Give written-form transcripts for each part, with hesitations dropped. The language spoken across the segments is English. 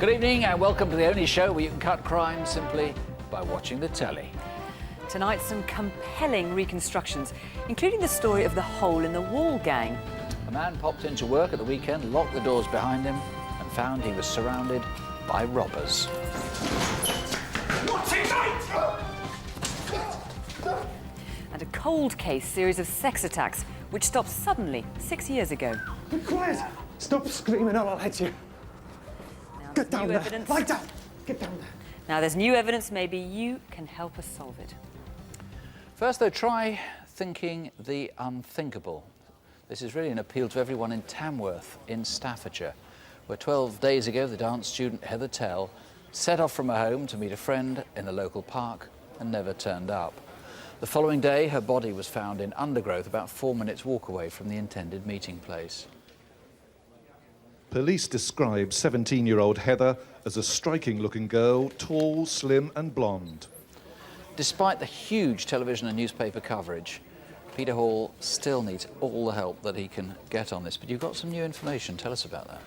Good evening and welcome to the only show where you can cut crime simply by watching the telly. Tonight, some compelling reconstructions, including the story of the hole-in-the-wall gang. A man popped into work at the weekend, locked the doors behind him and found he was surrounded by robbers. What's it, mate? And a cold case series of sex attacks, which stopped suddenly 6 years ago. Be quiet. Stop screaming or I'll hit you. Get down there. Lie down. Get down there. Now there's new evidence. Maybe you can help us solve it. First, though, try thinking the unthinkable. This is really an appeal to everyone in Tamworth in Staffordshire, where 12 days ago the dance student Heather Tell set off from her home to meet a friend in the local park and never turned up. The following day, her body was found in undergrowth about 4 minutes' walk away from the intended meeting place. Police describe 17-year-old Heather as a striking-looking girl, tall, slim and blonde. Despite the huge television and newspaper coverage, Peter Hall still needs all the help that he can get on this. But you've got some new information. Tell us about that.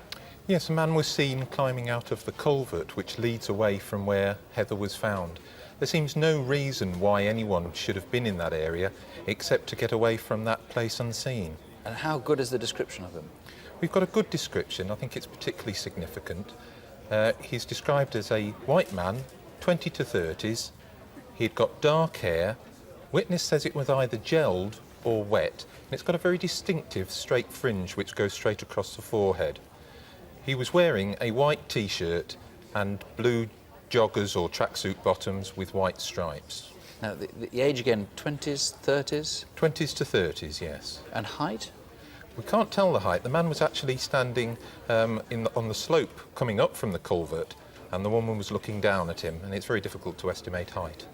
Yes, a man was seen climbing out of the culvert which leads away from where Heather was found. There seems no reason why anyone should have been in that area except to get away from that place unseen. And how good is the description of him? We've got a good description. I think it's particularly significant. He's described as a white man, 20 to 30s. He'd got dark hair. Witness says it was either gelled or wet. And it's got a very distinctive straight fringe which goes straight across the forehead. He was wearing a white T-shirt and blue joggers or tracksuit bottoms with white stripes. Now, the age again, 20s, 30s? 20s to 30s, yes. And height? We can't tell the height. The man was actually standing on the slope coming up from the culvert, and the woman was looking down at him, and it's very difficult to estimate height.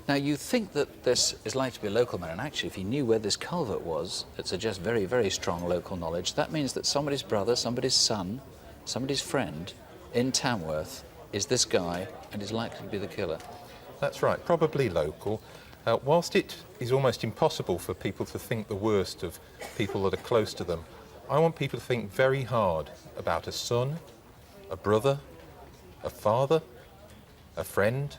Now, you think that this is likely to be a local man, and actually, if he knew where this culvert was, it suggests very, very strong local knowledge. That means that somebody's brother, somebody's son, somebody's friend in Tamworth is this guy and is likely to be the killer. That's right, probably local. Whilst it is almost impossible for people to think the worst of people that are close to them, I want people to think very hard about a son, a brother, a father, a friend.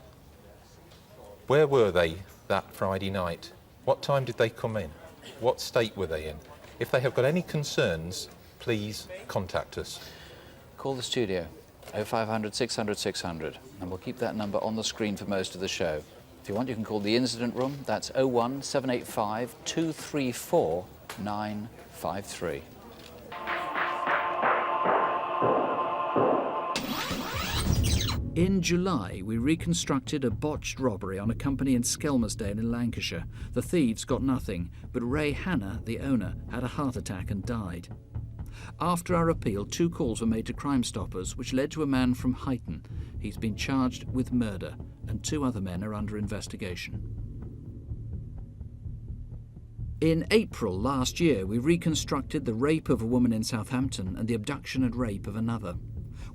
Where were they that Friday night? What time did they come in? What state were they in? If they have got any concerns, please contact us. Call the studio, 0500 600 600, and we'll keep that number on the screen for most of the show. If you want, you can call the incident room. That's 01 785 234 953. In July, we reconstructed a botched robbery on a company in Skelmersdale in Lancashire. The thieves got nothing, but Ray Hanna, the owner, had a heart attack and died. After our appeal, 2 calls were made to Crime Stoppers, which led to a man from Huyton. He's been charged with murder, and 2 other men are under investigation. In April last year, we reconstructed the rape of a woman in Southampton and the abduction and rape of another.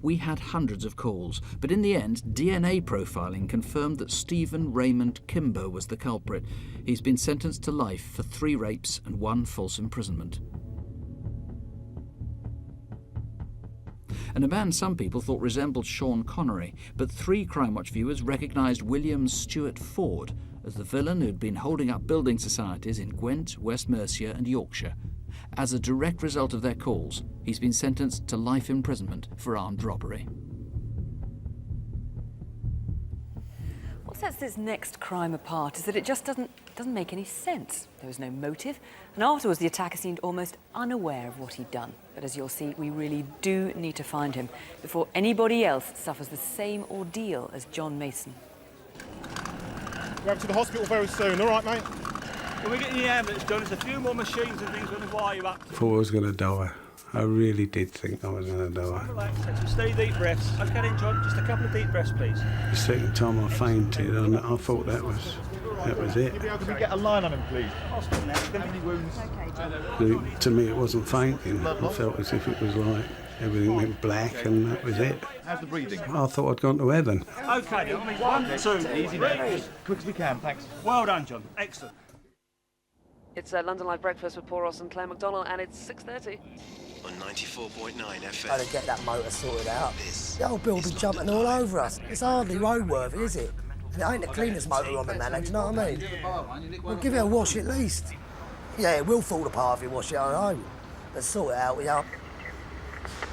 We had hundreds of calls, but in the end, DNA profiling confirmed that Stephen Raymond Kimber was the culprit. He's been sentenced to life for 3 rapes and 1 false imprisonment. And a man some people thought resembled Sean Connery, but 3 Crimewatch viewers recognised William Stewart Ford as the villain who'd been holding up building societies in Gwent, West Mercia and Yorkshire. As a direct result of their calls, he's been sentenced to life imprisonment for armed robbery. What sets this next crime apart is that it just doesn't make any sense. There was no motive, and afterwards the attacker seemed almost unaware of what he'd done. But as you'll see, we really do need to find him before anybody else suffers the same ordeal as John Mason. We're up to the hospital very soon, all right, mate? When we get in the ambulance, John, there's a few more machines and things going to wire you up. I thought I was going to die. I really did think I was going to die. Relax, take some steady deep breaths. Okay then, John, just a couple of deep breaths, please. The second time I fainted, and I thought that was it. Can we get a line on him, please? Hospital now. How many wounds? To me, it wasn't fainting. I felt as if it was like everything went black, and that was it. How's the breathing? I thought I'd gone to heaven. Okay then, I mean, 1, 2, Easy now. Quick as we can, thanks. Well done, John. Excellent. It's London Live Breakfast with Paul Ross and Claire McDonald, and it's 6:30. On 94.9 FM. Got to get that motor sorted out. The old bill will be jumping all over us. It's hardly roadworthy, is it? And it ain't the cleanest motor on the manor, do you know what I mean? We'll give it a wash at least. Yeah, it will fall apart if you wash it, I know. But sort it out, we are.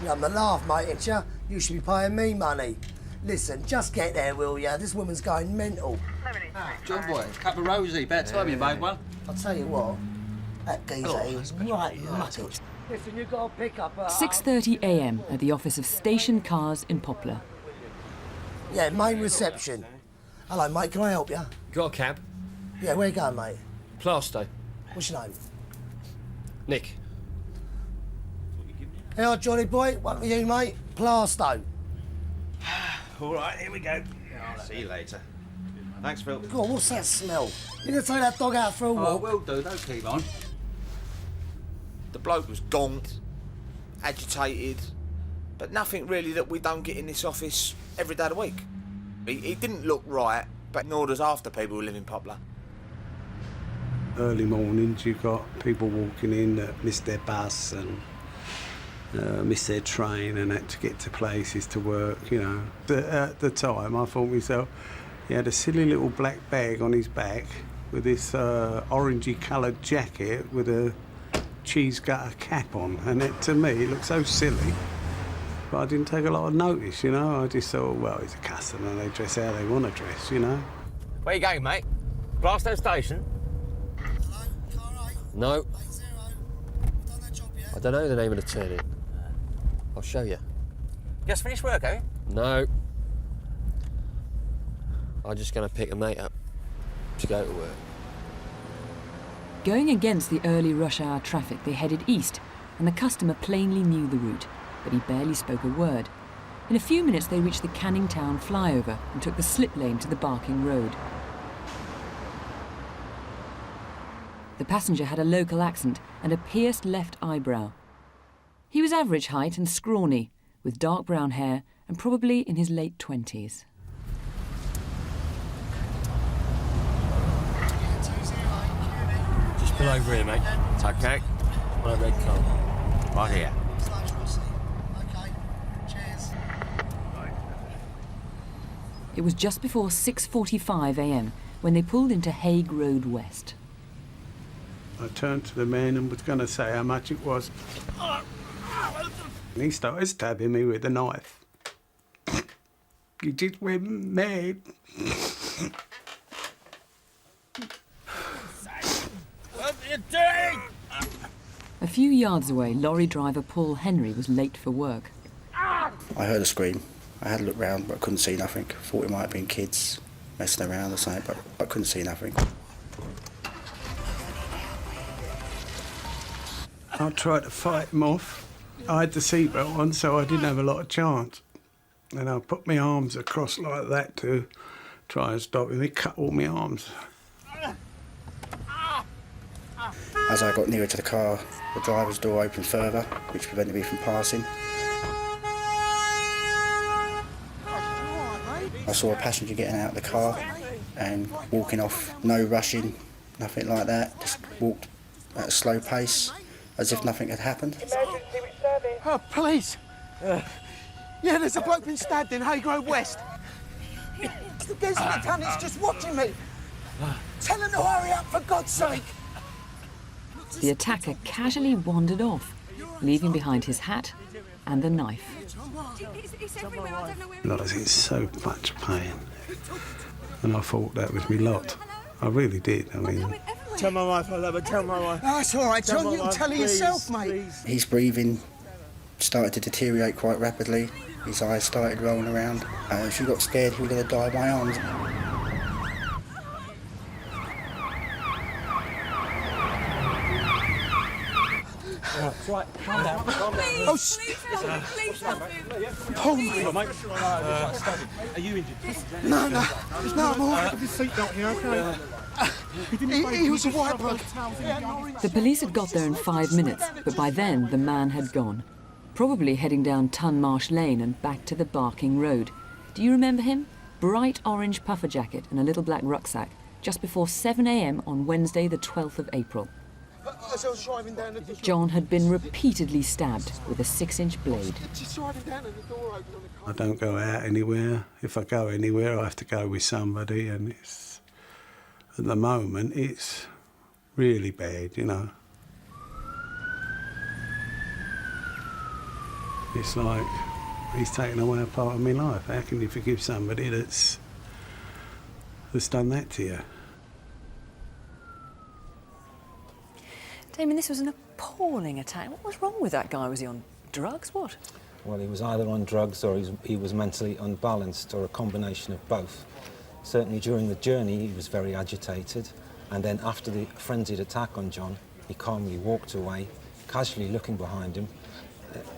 You're having a laugh, mate, ain't you? You should be paying me money. Listen, just get there, will ya? This woman's going mental. John boy, cup of rosy, about time you made one. I'll tell you what, that geezer is right muppet. Listen, you've got to pick up 6:30 a.m. at the office of Station Cars in Poplar. Yeah, main reception. Hello, mate, can I help you? Got a cab? Yeah, where you going, mate? Plasto. What's your name? Nick. Hey, Johnny boy, one for you, mate. Plasto. All right, here we go. See you later. Thanks, Phil. Go on, what's that smell? You gonna take that dog out for a walk? Oh, will do, don't keep on. The bloke was gaunt, agitated, but nothing really that we don't get in this office every day of the week. He didn't look right, but nor does half the people who live in Poplar. Early mornings, you've got people walking in that missed their bus and missed their train and had to get to places to work, you know. At the time, I thought to myself, he had a silly little black bag on his back with this orangey coloured jacket with a cheese gutter cap on, and to me it looked so silly, but I didn't take a lot of notice, you know. I just thought, well, he's a customer, they dress how they want to dress, you know. Where you going, mate? Glasgow Station? Hello, car 8. No. 80. Done that job yet? I don't know the name of the turning. I'll show you. Just finished work, eh? No. I'm just going to pick a mate up to go to work. Going against the early rush hour traffic, they headed east, and the customer plainly knew the route, but he barely spoke a word. In a few minutes, they reached the Canning Town flyover and took the slip lane to the Barking Road. The passenger had a local accent and a pierced left eyebrow. He was average height and scrawny, with dark brown hair and probably in his late 20s. Just pull over here, mate. It's okay. My red car. Right here. Okay, cheers. It was just before 6:45 a.m. when they pulled into Hague Road West. I turned to the man and was going to say how much it was. And he started stabbing me with a knife. He just went mad. What are you doing? A few yards away, lorry driver Paul Henry was late for work. I heard a scream. I had a look round, but I couldn't see nothing. Thought it might have been kids messing around or something, but couldn't see nothing. I tried to fight him off. I had the seatbelt on, so I didn't have a lot of chance. And I put my arms across like that to try and stop him. He cut all my arms. As I got nearer to the car, the driver's door opened further, which prevented me from passing. I saw a passenger getting out of the car and walking off, no rushing, nothing like that, just walked at a slow pace, as if nothing had happened. Oh, police! Yeah, there's a bloke been stabbed in Hague Road West. The geezer in the tunnel is just watching me. Tell him to hurry up, for God's sake! The attacker casually wandered off, leaving behind his hat and the knife. I was in so much pain. And I thought that was me lot. I really did. I mean... Tell my wife I love her, tell my wife. No, it's all right, John, you can tell her yourself, mate. His breathing started to deteriorate quite rapidly. His eyes started rolling around. She got scared he was going to die in my arms. Right, calm down, calm down. Oh, please help. Pull me. Mate. Are you injured? No, I'm all right. With his seatbelt here, okay? He was a white bloke. The police had got there in 5 minutes, but by then the man had gone, probably heading down Tunmarsh Lane and back to the Barking Road. Do you remember him? Bright orange puffer jacket and a little black rucksack, just before 7 a.m. on Wednesday the 12th of April. as I was driving down the... John had been repeatedly stabbed with a 6-inch blade. Just driving down and the door opened on the car. I don't go out anywhere. If I go anywhere, I have to go with somebody, and it's... At the moment, it's really bad, you know. It's like he's taken away a part of my life. How can you forgive somebody that's done that to you? Damien, this was an appalling attack. What was wrong with that guy? Was he on drugs? What? Well, he was either on drugs or he was mentally unbalanced, or a combination of both. Certainly during the journey, he was very agitated, and then after the frenzied attack on John, he calmly walked away, casually looking behind him.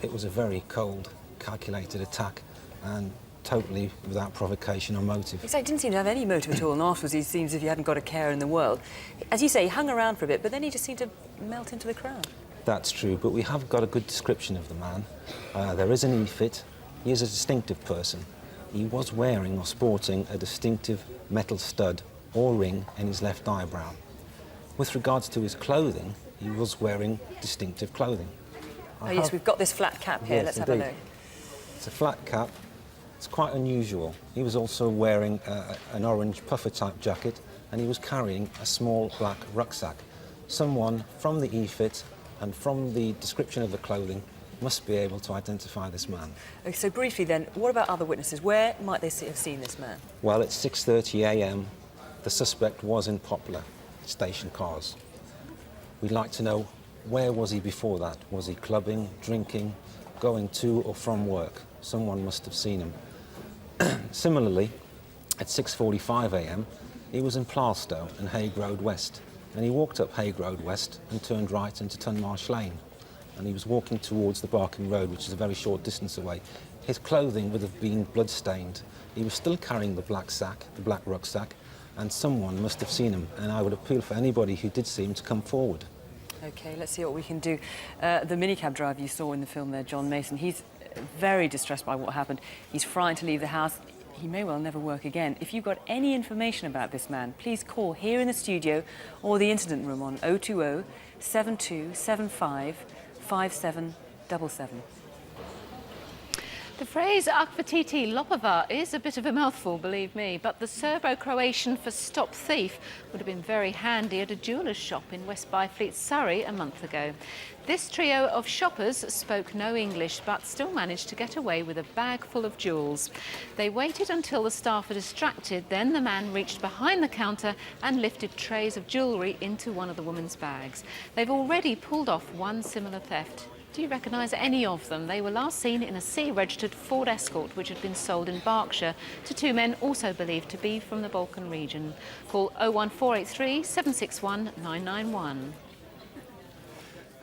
It was a very cold, calculated attack, and totally without provocation or motive. He didn't seem to have any motive at all, and afterwards he seems as if he hadn't got a care in the world. As you say, he hung around for a bit, but then he just seemed to melt into the crowd. That's true, but we have got a good description of the man. There is an e-fit. He is a distinctive person. He was wearing or sporting a distinctive metal stud or ring in his left eyebrow. With regards to his clothing, he was wearing distinctive clothing. Oh yes, we've got this flat cap here. Yes, Let's indeed. have a look. It's a flat cap. It's quite unusual. He was also wearing an orange puffer-type jacket, and he was carrying a small black rucksack. Someone from the e-fit and from the description of the clothing must be able to identify this man. Okay, so briefly then, what about other witnesses? Where might they have seen this man? Well, at 6:30 a.m, the suspect was in Poplar station cars. We'd like to know, where was he before that? Was he clubbing, drinking, going to or from work? Someone must have seen him. Similarly, at 6:45 a.m, he was in Plaistow and Hague Road West, and he walked up Hague Road West and turned right into Tunmarsh Lane, and he was walking towards the Barking Road, which is a very short distance away. His clothing would have been blood-stained. He was still carrying the black rucksack, and someone must have seen him, and I would appeal for anybody who did see him to come forward. OK, let's see what we can do. The minicab driver you saw in the film there, John Mason, he's very distressed by what happened. He's frightened to leave the house. He may well never work again. If you've got any information about this man, please call here in the studio or the incident room on 020 7275 5777. The phrase Akvatiti Lopova is a bit of a mouthful, believe me, but the Serbo-Croatian for stop thief would have been very handy at a jeweller's shop in West Byfleet, Surrey, a month ago. This trio of shoppers spoke no English, but still managed to get away with a bag full of jewels. They waited until the staff were distracted, then the man reached behind the counter and lifted trays of jewellery into one of the woman's bags. They've already pulled off one similar theft. Do you recognise any of them? They were last seen in a C-registered Ford Escort which had been sold in Berkshire to two men also believed to be from the Balkan region. Call 01483 761 991.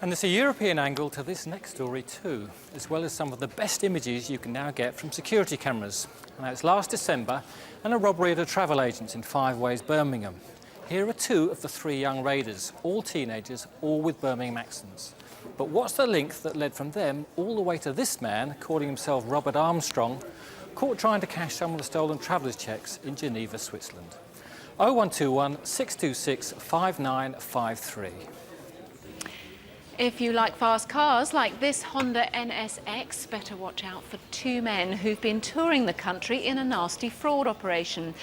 And there's a European angle to this next story too, as well as some of the best images you can now get from security cameras. Now, it's last December and a robbery at a travel agent in Five Ways, Birmingham. Here are two of the three young raiders, all teenagers, all with Birmingham accents. But what's the link that led from them all the way to this man, calling himself Robert Armstrong, caught trying to cash some of the stolen travellers' cheques in Geneva, Switzerland? 0121 626 5953. If you like fast cars like this Honda NSX, better watch out for two men who've been touring the country in a nasty fraud operation.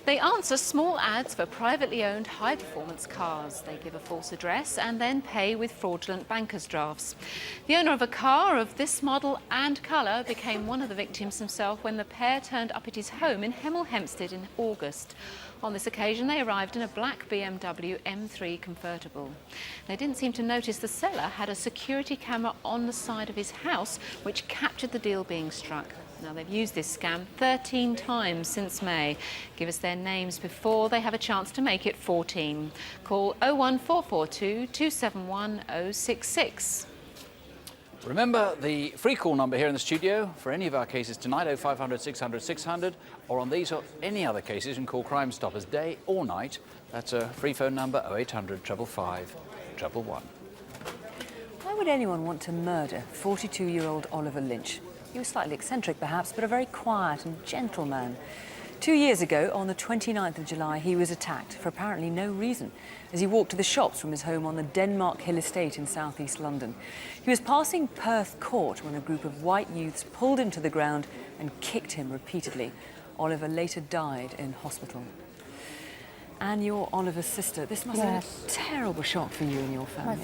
They answer small ads for privately owned high-performance cars. They give a false address and then pay with fraudulent banker's drafts. The owner of a car of this model and colour became one of the victims himself when the pair turned up at his home in Hemel Hempstead in August. On this occasion, they arrived in a black BMW M3 convertible. They didn't seem to notice the seller had a security camera on the side of his house, which captured the deal being struck. Now, they've used this scam 13 times since May. Give us their names before they have a chance to make it 14. Call 01442 271 066. Remember the free call number here in the studio for any of our cases tonight, 0500 600 600, or on these or any other cases, you can call Crime Stoppers day or night. That's a free phone number, 0800 555 111. Why would anyone want to murder 42-year-old Oliver Lynch? He was slightly eccentric, perhaps, but a very quiet and gentle man. 2 years ago, on the 29th of July, he was attacked for apparently no reason as he walked to the shops from his home on the Denmark Hill estate in south-east London. He was passing Perth Court when a group of white youths pulled him to the ground and kicked him repeatedly. Oliver later died in hospital. And you're Oliver's sister. This must have been a terrible shock for you and your family.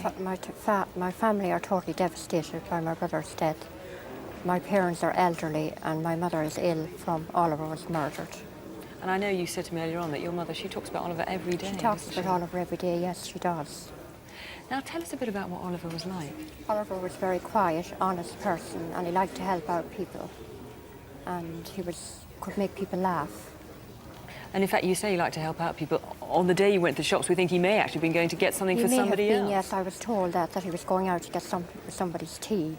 My family are totally devastated by my brother's death. My parents are elderly and my mother is ill from Oliver was murdered. And I know you said to me earlier on that your mother, she talks about Oliver every day. She talks about Oliver every day, yes, she does. Now tell us a bit about what Oliver was like. Oliver was a very quiet, honest person and he liked to help out people. And he could make people laugh. And in fact, you say you like to help out people. On the day you went to the shops, we think he may actually have been going to get something for somebody else. Yes, I was told that he was going out to get somebody's tea.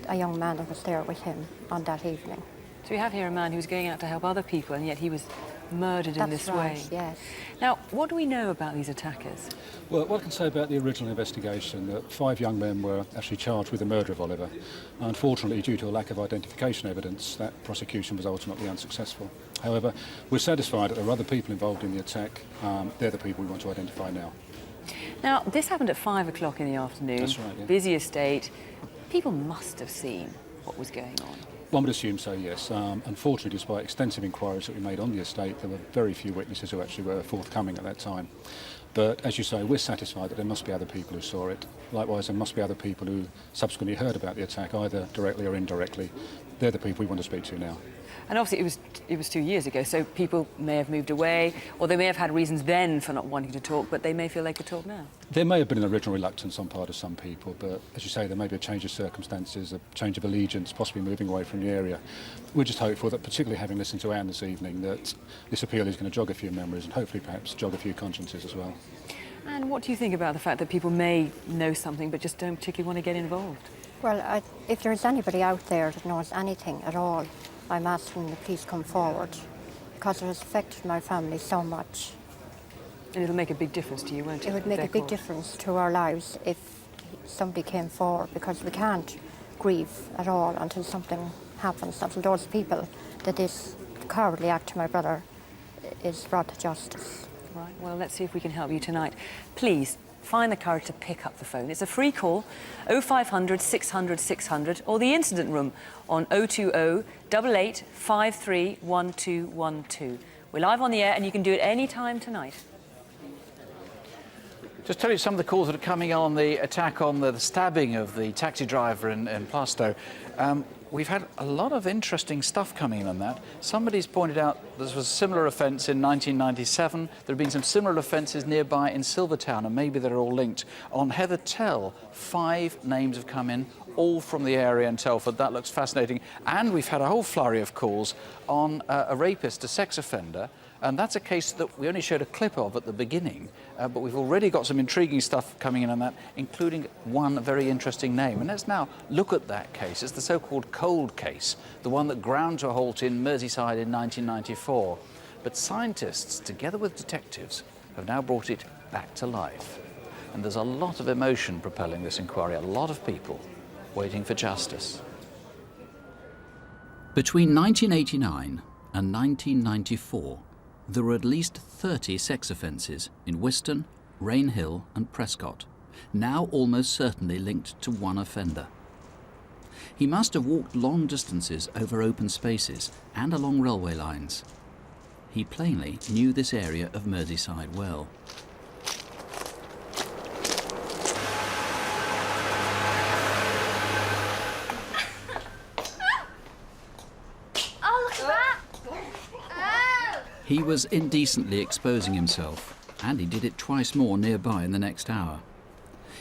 A young man that was there with him on that evening. So we have here a man who was going out to help other people, and yet he was murdered in this way. Yes. Now, what do we know about these attackers? Well, what I can say about the original investigation, that 5 young men were actually charged with the murder of Oliver. Unfortunately, due to a lack of identification evidence, that prosecution was ultimately unsuccessful. However, we're satisfied that there are other people involved in the attack. They're the people we want to identify now. Now, this happened at 5 o'clock in the afternoon. That's right, yeah. Busy estate. People must have seen what was going on. One would assume so, yes. Unfortunately, despite extensive inquiries that we made on the estate, there were very few witnesses who actually were forthcoming at that time. But as you say, we're satisfied that there must be other people who saw it. Likewise, there must be other people who subsequently heard about the attack, either directly or indirectly. They're the people we want to speak to now. And obviously it was 2 years ago, so people may have moved away, or they may have had reasons then for not wanting to talk, but they may feel they could talk now. There may have been an original reluctance on part of some people, but as you say, there may be a change of circumstances, a change of allegiance, possibly moving away from the area. We're just hopeful that, particularly having listened to Anne this evening, that this appeal is going to jog a few memories and hopefully perhaps jog a few consciences as well. And what do you think about the fact that people may know something but just don't particularly want to get involved? Well, if there's anybody out there that knows anything at all, I'm asking the police come forward because it has affected my family so much. And it'll make a big difference to you, won't it? It would make a big difference to our lives if somebody came forward, because we can't grieve at all until something happens, until those people that this cowardly act to my brother is brought to justice. Right, well, let's see if we can help you tonight. Please, find the courage to pick up the phone. It's a free call, 0500 600 600, or the incident room on 020 88 53 1212. We're live on the air and you can do it any time tonight. Just tell you some of the calls that are coming on the attack on the stabbing of the taxi driver in Plaistow. We've had a lot of interesting stuff coming in on that. Somebody's pointed out there was a similar offence in 1997. There have been some similar offences nearby in Silvertown, and maybe they're all linked. On Heather Tell, 5 names have come in, all from the area in Telford. That looks fascinating. And we've had a whole flurry of calls on a rapist, a sex offender. And that's a case that we only showed a clip of at the beginning, but we've already got some intriguing stuff coming in on that, including one very interesting name. And let's now look at that case. It's the so-called cold case, the one that ground to a halt in Merseyside in 1994. But scientists, together with detectives, have now brought it back to life. And there's a lot of emotion propelling this inquiry, a lot of people waiting for justice. Between 1989 and 1994, there were at least 30 sex offences in Wiston, Rainhill and Prescott, now almost certainly linked to one offender. He must have walked long distances over open spaces and along railway lines. He plainly knew this area of Merseyside well. He was indecently exposing himself, and he did it twice more nearby in the next hour.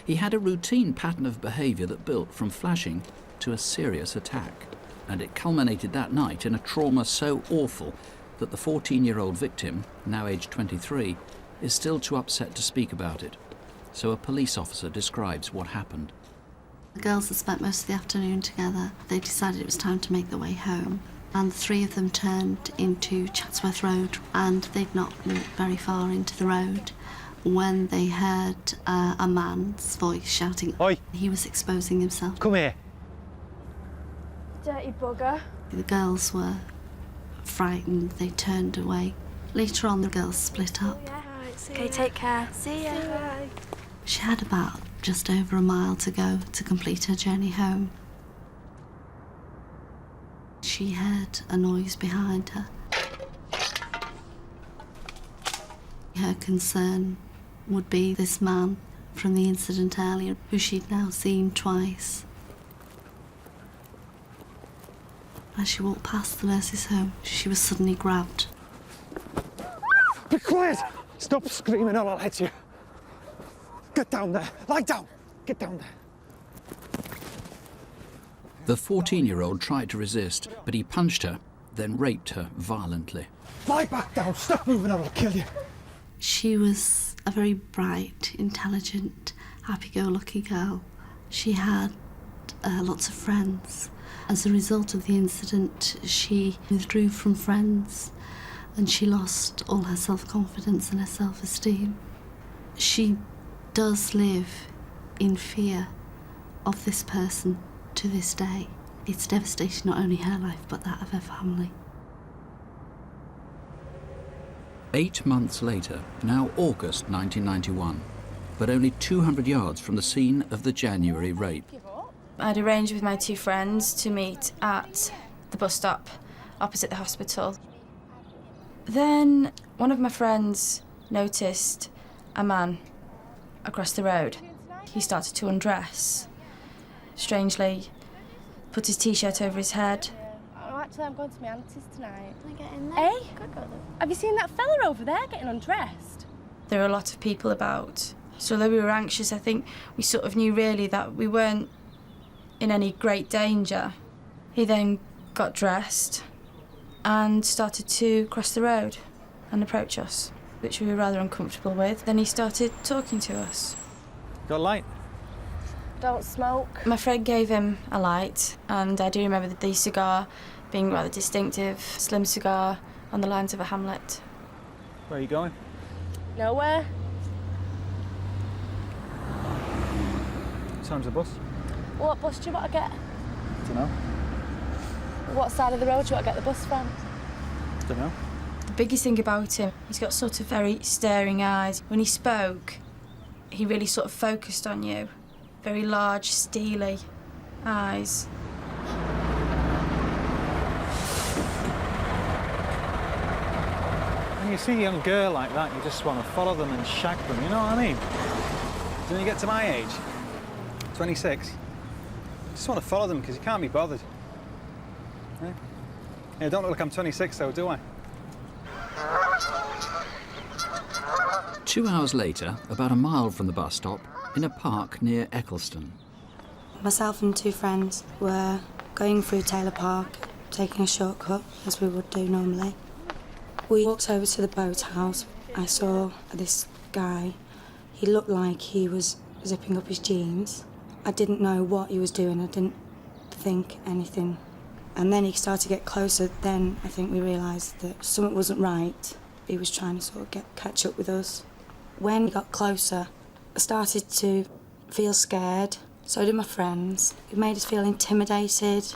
He had a routine pattern of behaviour that built from flashing to a serious attack, and it culminated that night in a trauma so awful that the 14-year-old victim, now aged 23, is still too upset to speak about it. So a police officer describes what happened. The girls had spent most of the afternoon together. They decided it was time to make their way home. And the 3 of them turned into Chatsworth Road, and they'd not walked very far into the road when they heard a man's voice shouting. Oi! He was exposing himself. Come here. Dirty bugger. The girls were frightened, they turned away. Later on, the girls split up. Okay, take care. See ya. Bye. She had about just over a mile to go to complete her journey home. She heard a noise behind her. Her concern would be this man from the incident earlier, who she'd now seen twice. As she walked past the nurse's home, she was suddenly grabbed. Be quiet! Stop screaming or I'll hit you. Get down there. Lie down. Get down there. The 14-year-old tried to resist, but he punched her, then raped her violently. Lie back down. Stop moving or I'll kill you. She was a very bright, intelligent, happy-go-lucky girl. She had lots of friends. As a result of the incident, she withdrew from friends and she lost all her self-confidence and her self-esteem. She does live in fear of this person to this day. It's devastating not only her life but that of her family. 8 months later, now August 1991, but only 200 yards from the scene of the January rape. I'd arranged with my 2 friends to meet at the bus stop opposite the hospital. Then one of my friends noticed a man across the road. He started to undress. Strangely, put his t-shirt over his head. Oh, actually, I'm going to my auntie's tonight. Can I get in there? Hey, have you seen that fella over there getting undressed? There were a lot of people about. So although we were anxious, I think we sort of knew really that we weren't in any great danger. He then got dressed and started to cross the road and approach us, which we were rather uncomfortable with. Then he started talking to us. Got a light? Don't smoke. My friend gave him a light, and I do remember the cigar being rather distinctive, slim cigar on the lines of a Hamlet. Where are you going? Nowhere. What time's the bus? What bus do you want to get? Don't know. What side of the road do you want to get the bus from? Don't know. The biggest thing about him, he's got sort of very staring eyes. When he spoke, he really sort of focused on you. Very large, steely eyes. When you see a young girl like that, you just want to follow them and shag them, you know what I mean? Then you get to my age, 26, you just want to follow them because you can't be bothered. Yeah, don't look like I'm 26 though, do I? 2 hours later, about a mile from the bus stop, in a park near Eccleston. Myself and 2 friends were going through Taylor Park, taking a shortcut, as we would do normally. We walked over to the boathouse. I saw this guy. He looked like he was zipping up his jeans. I didn't know what he was doing. I didn't think anything. And then he started to get closer. Then I think we realised that something wasn't right. He was trying to sort of catch up with us. When he got closer, I started to feel scared. So did my friends. It made us feel intimidated.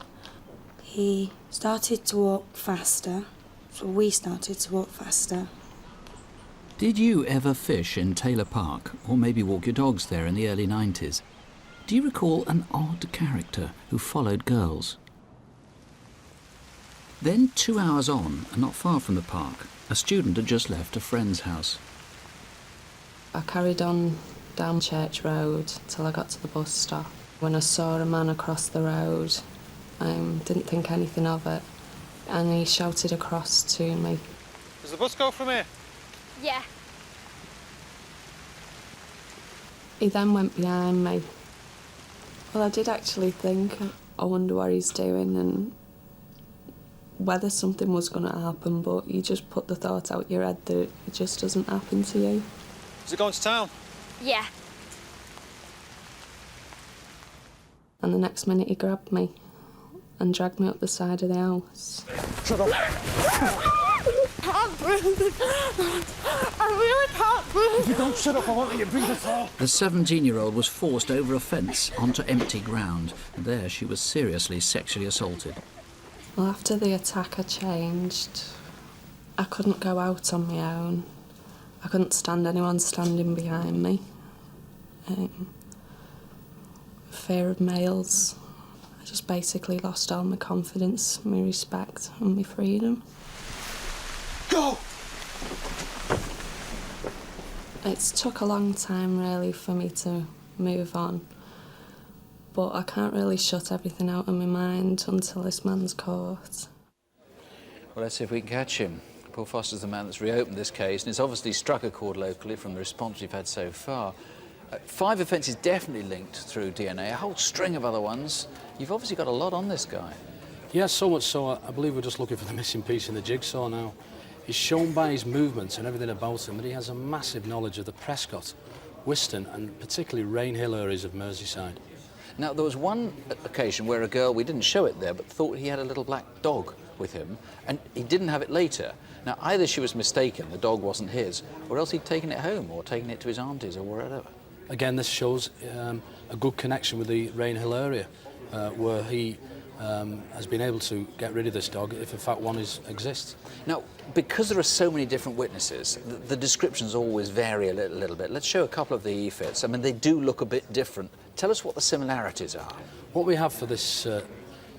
He started to walk faster. So we started to walk faster. Did you ever fish in Taylor Park, or maybe walk your dogs there in the early 90s? Do you recall an odd character who followed girls? Then 2 hours on, and not far from the park, a student had just left a friend's house. I carried on down Church Road till I got to the bus stop. When I saw a man across the road, I didn't think anything of it, and he shouted across to me. Does the bus go from here? Yeah. He then went behind me. Well, I did actually think, I wonder what he's doing and whether something was going to happen, but you just put the thought out your head that it just doesn't happen to you. Is it going to town? Yeah. And the next minute he grabbed me and dragged me up the side of the house. Shut up. Can't breathe. I really can't breathe. If you don't shut up, I won't let you breathe at all. The 17-year-old was forced over a fence onto empty ground. There she was seriously sexually assaulted. Well, after the attack, I changed. I couldn't go out on my own. I couldn't stand anyone standing behind me. Fear of males. I just basically lost all my confidence, my respect and my freedom. Go! It's took a long time, really, for me to move on. But I can't really shut everything out of my mind until this man's caught. Well, let's see if we can catch him. Paul Foster's the man that's reopened this case, and it's obviously struck a chord locally from the response we've had so far. 5 offences definitely linked through DNA, a whole string of other ones. You've obviously got a lot on this guy. Yeah, so much so, I believe we're just looking for the missing piece in the jigsaw now. He's shown by his movements and everything about him that he has a massive knowledge of the Prescott, Whiston and particularly Rainhill areas of Merseyside. Now, there was one occasion where a girl, we didn't show it there, but thought he had a little black dog with him, and he didn't have it later. Now, either she was mistaken, the dog wasn't his, or else he'd taken it home or taken it to his auntie's or wherever. Again, this shows a good connection with the Rainhill area, where he has been able to get rid of this dog if in fact one exists. Now, because there are so many different witnesses, the descriptions always vary a little bit. Let's show a couple of the e-fits. I mean, they do look a bit different. Tell us what the similarities are. What we have for this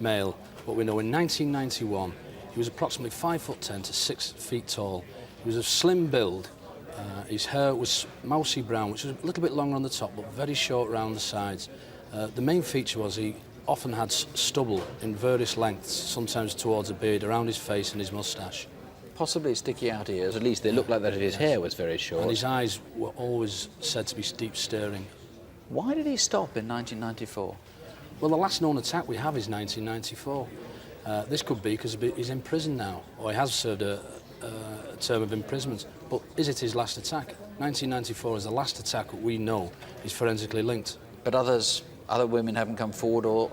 male, what we know in 1991, he was approximately 5'10" to 6 feet tall. He was of slim build. His hair was mousy brown, which was a little bit longer on the top, but very short round the sides. The main feature was he often had stubble in various lengths, sometimes towards a beard, around his face and his moustache. Possibly sticky out ears, at least they looked like that. His hair was very short. And his eyes were always said to be deep staring. Why did he stop in 1994? Well, the last known attack we have is 1994. This could be because he's in prison now, or he has served a term of imprisonment. But is it his last attack? 1994 is the last attack that we know is forensically linked. But other women haven't come forward, or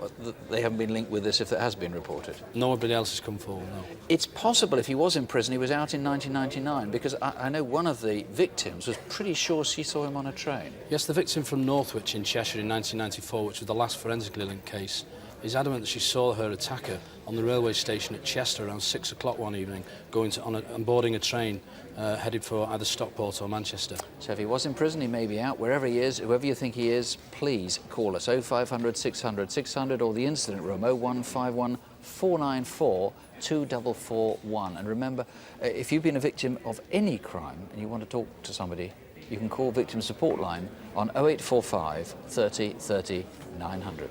they haven't been linked with this if it has been reported? Nobody else has come forward, no. It's possible if he was in prison, he was out in 1999, because I know one of the victims was pretty sure she saw him on a train. Yes, the victim from Northwich in Cheshire in 1994, which was the last forensically linked case, is adamant that she saw her attacker on the railway station at Chester around 6 o'clock one evening, and boarding a train headed for either Stockport or Manchester. So if he was in prison, he may be out. Wherever he is, whoever you think he is, please call us 0500 600 600 or the incident room 0151 494 2441. And remember, if you've been a victim of any crime and you want to talk to somebody, you can call Victim Support Line on 0845 30 30 900.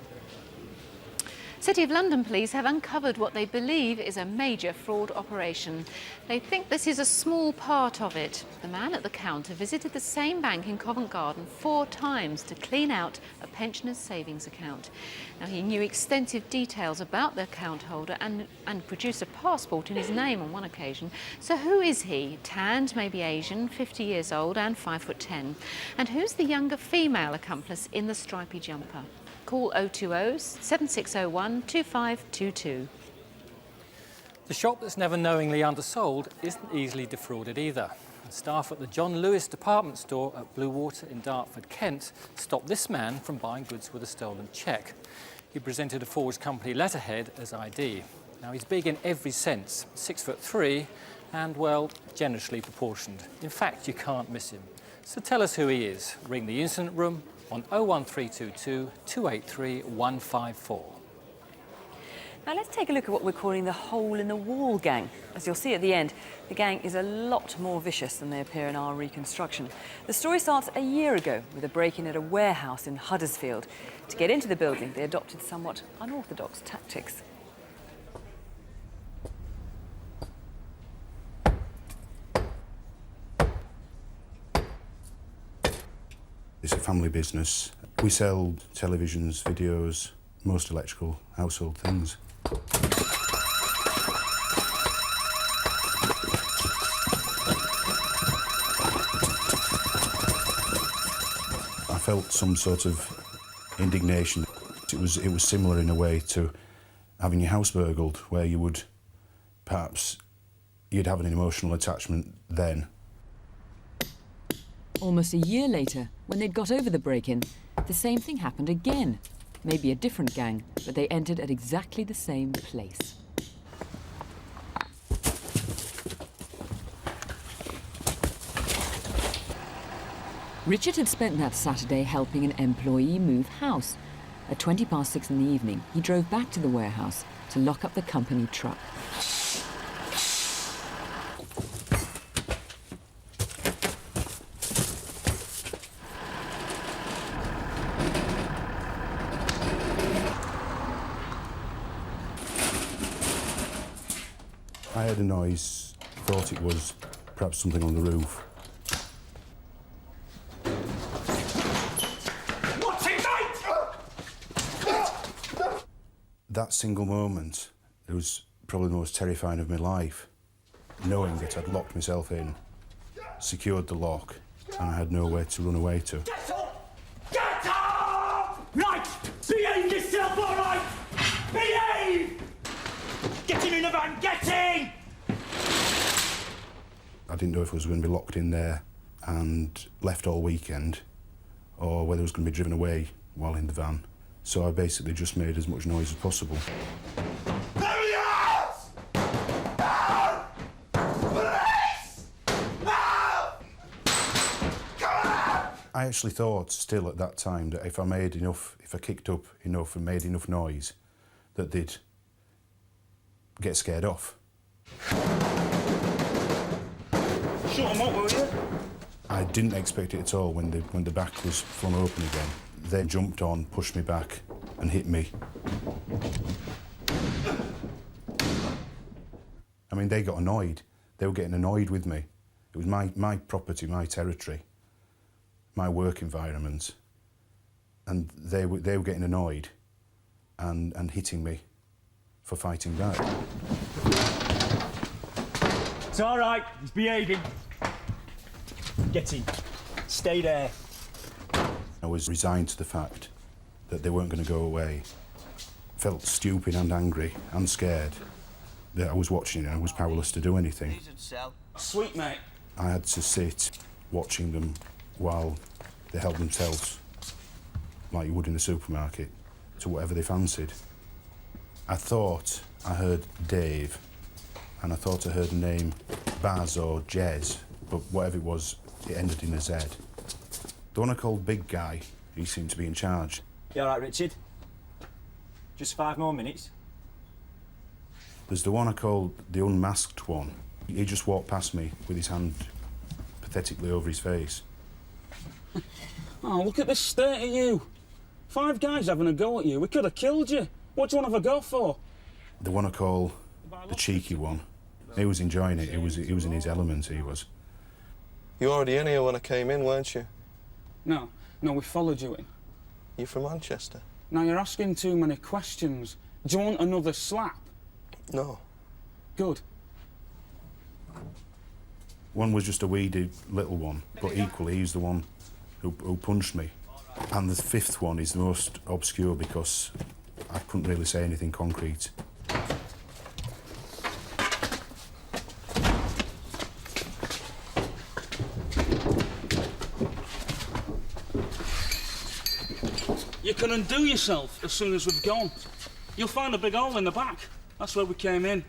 City of London police have uncovered what they believe is a major fraud operation. They think this is a small part of it. The man at the counter visited the same bank in Covent Garden 4 times to clean out a pensioner's savings account. Now, he knew extensive details about the account holder and produced a passport in his name on one occasion. So who is he? Tanned, maybe Asian, 50 years old and 5'10". And who's the younger female accomplice in the stripy jumper? Call 020 7601 2522. The shop that's never knowingly undersold isn't easily defrauded either. Staff at the John Lewis department store at Bluewater in Dartford, Kent, stopped this man from buying goods with a stolen cheque. He presented a forged company letterhead as ID. Now, he's big in every sense, 6'3" and, well, generously proportioned. In fact, you can't miss him. So tell us who he is. Ring the incident room on 01322 283 154. Now let's take a look at what we're calling the hole-in-the-wall gang. As you'll see at the end, the gang is a lot more vicious than they appear in our reconstruction. The story starts a year ago with a break-in at a warehouse in Huddersfield. To get into the building, they adopted somewhat unorthodox tactics. It's a family business. We sell televisions, videos, most electrical household things. I felt some sort of indignation. It was similar in a way to having your house burgled, where you would perhaps you'd have an emotional attachment then. Almost a year later, when they'd got over the break-in, the same thing happened again. Maybe a different gang, but they entered at exactly the same place. Richard had spent that Saturday helping an employee move house. At 6:20 in the evening, he drove back to the warehouse to lock up the company truck. I heard a noise, thought it was perhaps something on the roof. What's it, mate? That single moment, it was probably the most terrifying of my life, knowing that I'd locked myself in, secured the lock, and I had nowhere to run away to. Get up! Get up! Right! Behave yourself, all right? Behave! Get him in the van, get in! I didn't know if I was going to be locked in there and left all weekend, or whether I was going to be driven away while in the van. So I basically just made as much noise as possible. There he is! No! Police! No! Come on! I actually thought still at that time that if I kicked up enough and made enough noise, that they'd get scared off. Shut him up, will you? I didn't expect it at all when the back was flung open again. They jumped on, pushed me back and hit me. I mean, they got annoyed. They were getting annoyed with me. It was my property, my territory, my work environment. And they were getting annoyed and hitting me for fighting back. It's all right, he's behaving. Get in. Stay there. I was resigned to the fact that they weren't going to go away. Felt stupid and angry and scared that I was watching and I was powerless to do anything. Sweet, mate. I had to sit watching them while they helped themselves, like you would in the supermarket, to whatever they fancied. I thought I heard Dave, and I thought I heard the name Baz or Jez, but whatever it was, it ended in a Z. The one I called Big Guy, he seemed to be in charge. You all right, Richard? Just 5 more minutes. There's the one I called the Unmasked one. He just walked past me with his hand pathetically over his face. Oh, look at the state of you. 5 guys having a go at you. We could have killed you. What do you want to have a go for? The one I call the cheeky one. He was enjoying it. He was in his element, he was. You were already in here when I came in, weren't you? No, we followed you in. You from Manchester? Now, you're asking too many questions. Do you want another slap? No. Good. One was just a weedy little one, but equally he's the one who punched me. And the 5th one is the most obscure because I couldn't really say anything concrete. You can undo yourself as soon as we've gone. You'll find a big hole in the back. That's where we came in.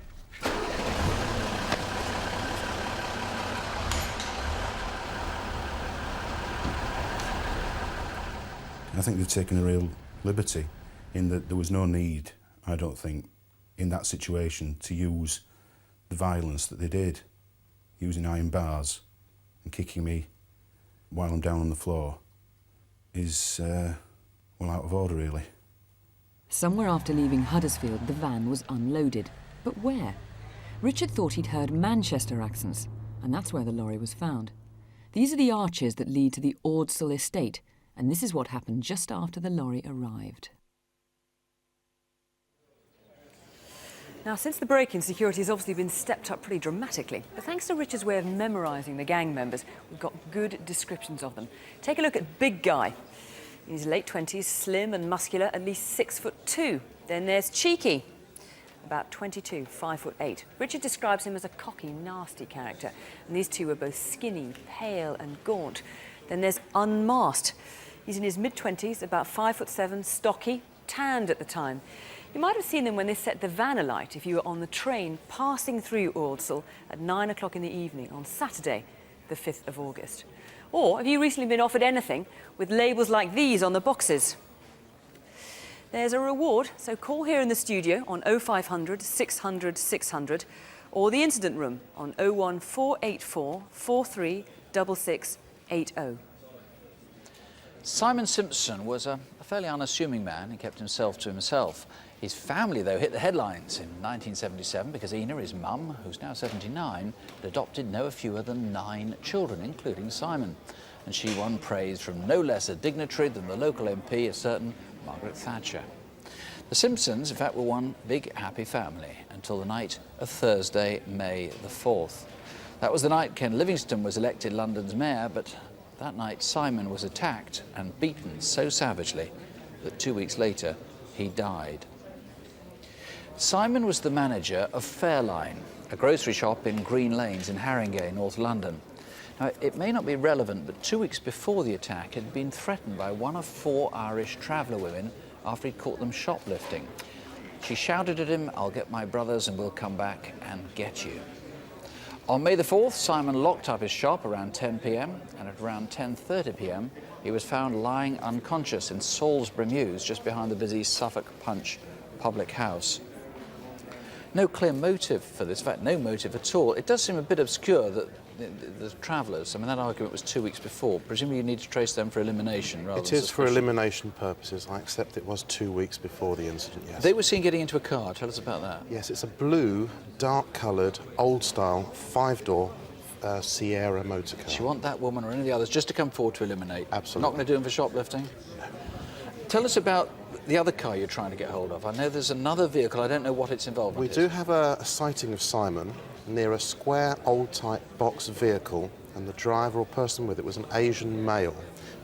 I think they've taken a real liberty in that there was no need, I don't think, in that situation to use the violence that they did, using iron bars and kicking me while I'm down on the floor is, well, out of order, really. Somewhere after leaving Huddersfield, the van was unloaded. But where? Richard thought he'd heard Manchester accents, and that's where the lorry was found. These are the arches that lead to the Ordsall estate, and this is what happened just after the lorry arrived. Now, since the break-in, security has obviously been stepped up pretty dramatically. But thanks to Richard's way of memorising the gang members, we've got good descriptions of them. Take a look at Big Guy. In his late 20s, slim and muscular, at least 6'2". Then there's Cheeky, about 22, 5'8". Richard describes him as a cocky, nasty character. And these two are both skinny, pale and gaunt. Then there's Unmasked. He's in his mid-20s, about 5'7", stocky, tanned at the time. You might have seen them when they set the van alight if you were on the train passing through Ordsall at 9 o'clock in the evening on Saturday, the 5th of August. Or have you recently been offered anything with labels like these on the boxes? There's a reward, so call here in the studio on 0500 600 600 or the incident room on 01484 43 6680. Simon Simpson was a fairly unassuming man. He kept himself to himself. His family, though, hit the headlines in 1977 because Ina, his mum, who's now 79, had adopted no fewer than 9 children, including Simon. And she won praise from no less a dignitary than the local MP, a certain Margaret Thatcher. The Simpsons, in fact, were one big happy family until the night of Thursday, May the 4th. That was the night Ken Livingstone was elected London's mayor, but that night Simon was attacked and beaten so savagely that 2 weeks later he died. Simon was the manager of Fairline, a grocery shop in Green Lanes in Haringey, North London. Now, it may not be relevant, but 2 weeks before the attack, he'd been threatened by one of 4 Irish traveller women after he'd caught them shoplifting. She shouted at him, "I'll get my brothers and we'll come back and get you." On May the 4th, Simon locked up his shop around 10 p.m. and at around 10:30 p.m. he was found lying unconscious in Salisbury Mews, just behind the busy Suffolk Punch public house. No clear motive for this, in fact, no motive at all. It does seem a bit obscure that the travellers, I mean, that argument was 2 weeks before. Presumably you need to trace them for elimination rather than suspicion. It is for elimination purposes. I accept it was 2 weeks before the incident, yes. They were seen getting into a car. Tell us about that. Yes, it's a blue, dark-coloured, old-style, 5-door Sierra motor car. Do you want that woman or any of the others just to come forward to eliminate? Absolutely. Not going to do them for shoplifting? No. Tell us about the other car you're trying to get hold of. I know there's another vehicle. I don't know what its involvement is. We do have a sighting of Simon near a square, old-type box vehicle, and the driver or person with it was an Asian male.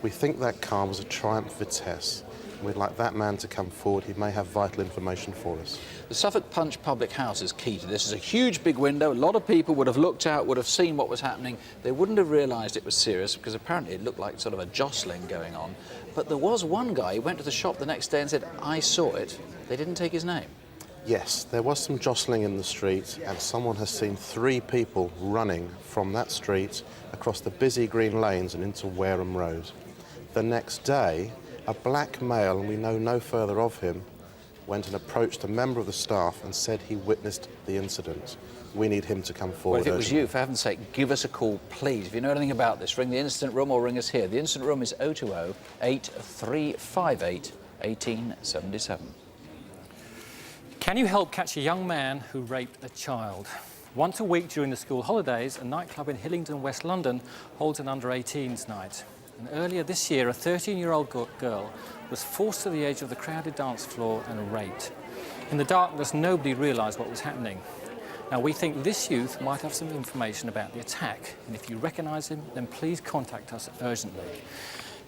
We think that car was a Triumph Vitesse. We'd like that man to come forward. He may have vital information for us. The Suffolk Punch public house is key to this. It's a huge big window. A lot of people would have looked out, would have seen what was happening. They wouldn't have realised it was serious because apparently it looked like sort of a jostling going on. But there was one guy who went to the shop the next day and said, "I saw it." They didn't take his name. Yes, there was some jostling in the street, and someone has seen 3 people running from that street across the busy Green Lanes and into Wareham Road. The next day, a black male, and we know no further of him, went and approached a member of the staff and said he witnessed the incident. We need him to come forward. Well, if it was you, for heaven's sake, give us a call, please. If you know anything about this, ring the incident room or ring us here. The incident room is 020 8358 1877. Can you help catch a young man who raped a child? Once a week during the school holidays, a nightclub in Hillingdon, West London, holds an under-18s night. And earlier this year, a 13-year-old girl was forced to the edge of the crowded dance floor and raped. In the darkness, nobody realised what was happening. Now, we think this youth might have some information about the attack, and if you recognise him, then please contact us urgently.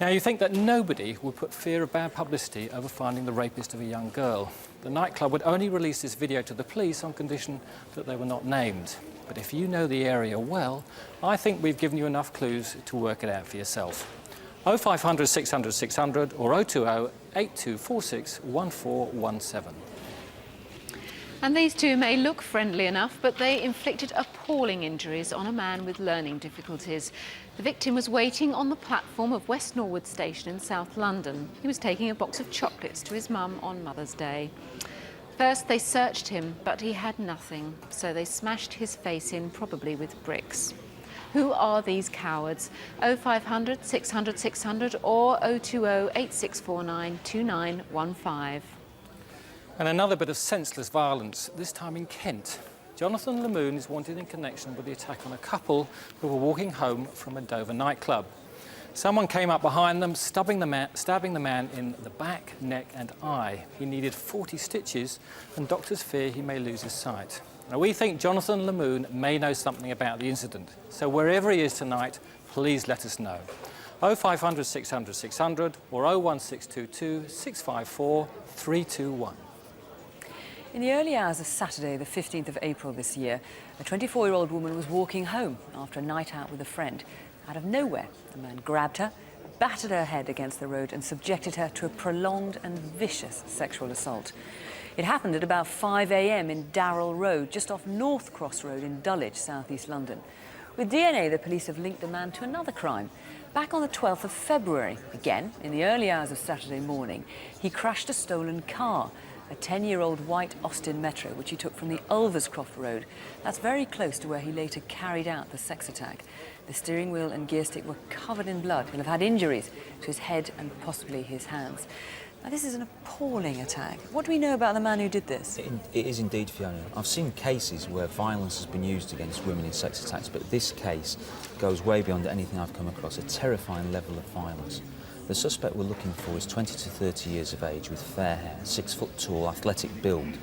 Now, you think that nobody would put fear of bad publicity over finding the rapist of a young girl. The nightclub would only release this video to the police on condition that they were not named. But if you know the area well, I think we've given you enough clues to work it out for yourself. 0500 600 600 or 020 8246 1417. And these two may look friendly enough, but they inflicted appalling injuries on a man with learning difficulties. The victim was waiting on the platform of West Norwood Station in South London. He was taking a box of chocolates to his mum on Mother's Day. First, they searched him, but he had nothing, so they smashed his face in, probably with bricks. Who are these cowards? 0500 600 600 or 020 8649 2915. And another bit of senseless violence, this time in Kent. Jonathan Lamoon is wanted in connection with the attack on a couple who were walking home from a Dover nightclub. Someone came up behind them, stabbing the man in the back, neck and eye. He needed 40 stitches, and doctors fear he may lose his sight. Now, we think Jonathan Lamoon may know something about the incident, so wherever he is tonight, please let us know. 0500 600 600 or 01622 654 321. In the early hours of Saturday, the 15th of April this year, a 24-year-old woman was walking home after a night out with a friend. Out of nowhere, the man grabbed her, battered her head against the road and subjected her to a prolonged and vicious sexual assault. It happened at about 5 a.m. in Darrell Road, just off North Cross Road in Dulwich, south-east London. With DNA, the police have linked the man to another crime, Back on the 12th of February, again, in the early hours of Saturday morning, he crashed a stolen car, a 10-year-old white Austin Metro, which he took from the Ulverscroft Road. That's very close to where he later carried out the sex attack. The steering wheel and gear stick were covered in blood. He'll have had injuries to his head and possibly his hands. Now, this is an appalling attack. What do we know about the man who did this? It is indeed, Fiona. I've seen cases where violence has been used against women in sex attacks, but this case goes way beyond anything I've come across, a terrifying level of violence. The suspect we're looking for is 20 to 30 years of age with fair hair, 6 foot tall, athletic build.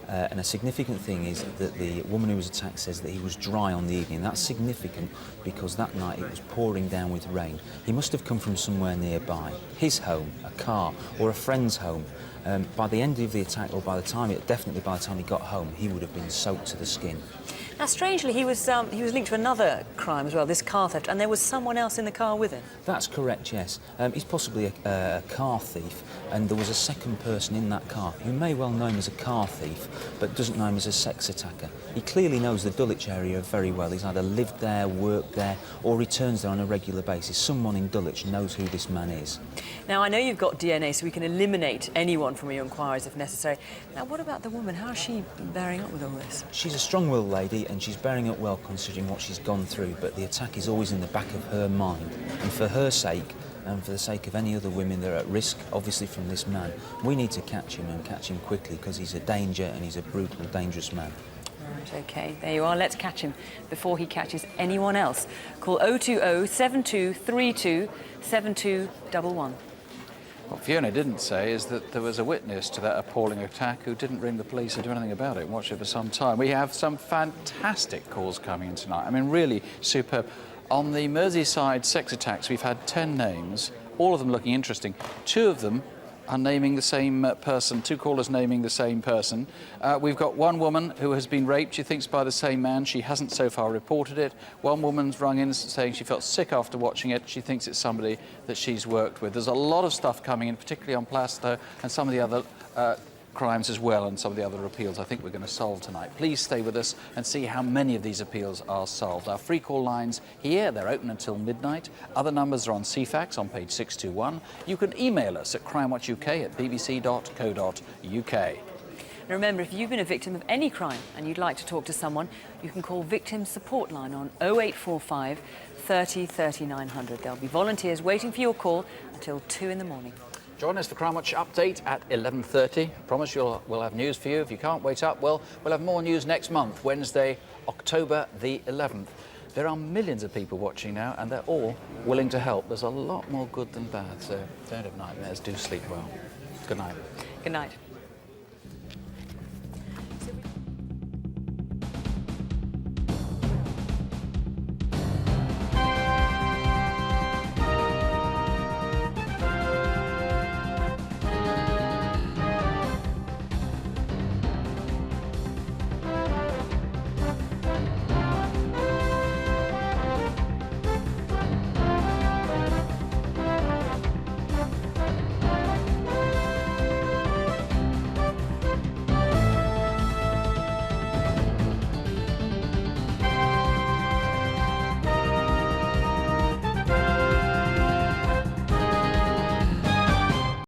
And a significant thing is that the woman who was attacked says that he was dry on the evening. That's significant because that night it was pouring down with rain. He must have come from somewhere nearby, his home, a car, or a friend's home. By the end of the attack, or definitely by the time he got home, he would have been soaked to the skin. Now, strangely, he was linked to another crime as well, this car theft, and there was someone else in the car with him. That's correct, yes. He's possibly a car thief, and there was a second person in that car who may well know him as a car thief, but doesn't know him as a sex attacker. He clearly knows the Dulwich area very well. He's either lived there, worked there, or returns there on a regular basis. Someone in Dulwich knows who this man is. Now, I know you've got DNA, so we can eliminate anyone from your inquiries if necessary. Now, what about the woman? How is she bearing up with all this? She's a strong-willed lady, and she's bearing up well considering what she's gone through, but the attack is always in the back of her mind. And for her sake, and for the sake of any other women that are at risk, obviously, from this man, we need to catch him, and catch him quickly, because he's a danger and he's a brutal, dangerous man. Right, OK, there you are. Let's catch him before he catches anyone else. Call 020 7232 7211. What Fiona didn't say is that there was a witness to that appalling attack who didn't ring the police or do anything about it and watch it for some time. We have some fantastic calls coming in tonight. I mean, really superb. On the Merseyside sex attacks, we've had 10 names, all of them looking interesting. 2 of them are naming the same person, 2 callers naming the same person. We've got one woman who has been raped, she thinks by the same man. She hasn't so far reported it. One woman's rung in saying she felt sick after watching it. She thinks it's somebody that she's worked with. There's a lot of stuff coming in, particularly on Plasto and some of the other crimes as well, and some of the other appeals I think we're going to solve tonight. Please stay with us and see how many of these appeals are solved. Our free call lines here, they're open until midnight. Other numbers are on CFAX on page 621. You can email us at crimewatchuk@bbc.co.uk. And remember, if you've been a victim of any crime and you'd like to talk to someone, you can call Victim Support Line on 0845 30 3900. There'll be volunteers waiting for your call until 2 in the morning. Join us for Crimewatch Update at 11:30. Promise we'll have news for you. If you can't wait up, well, we'll have more news next month, Wednesday, October the 11th. There are millions of people watching now, and they're all willing to help. There's a lot more good than bad, so don't have nightmares. Do sleep well. Good night. Good night.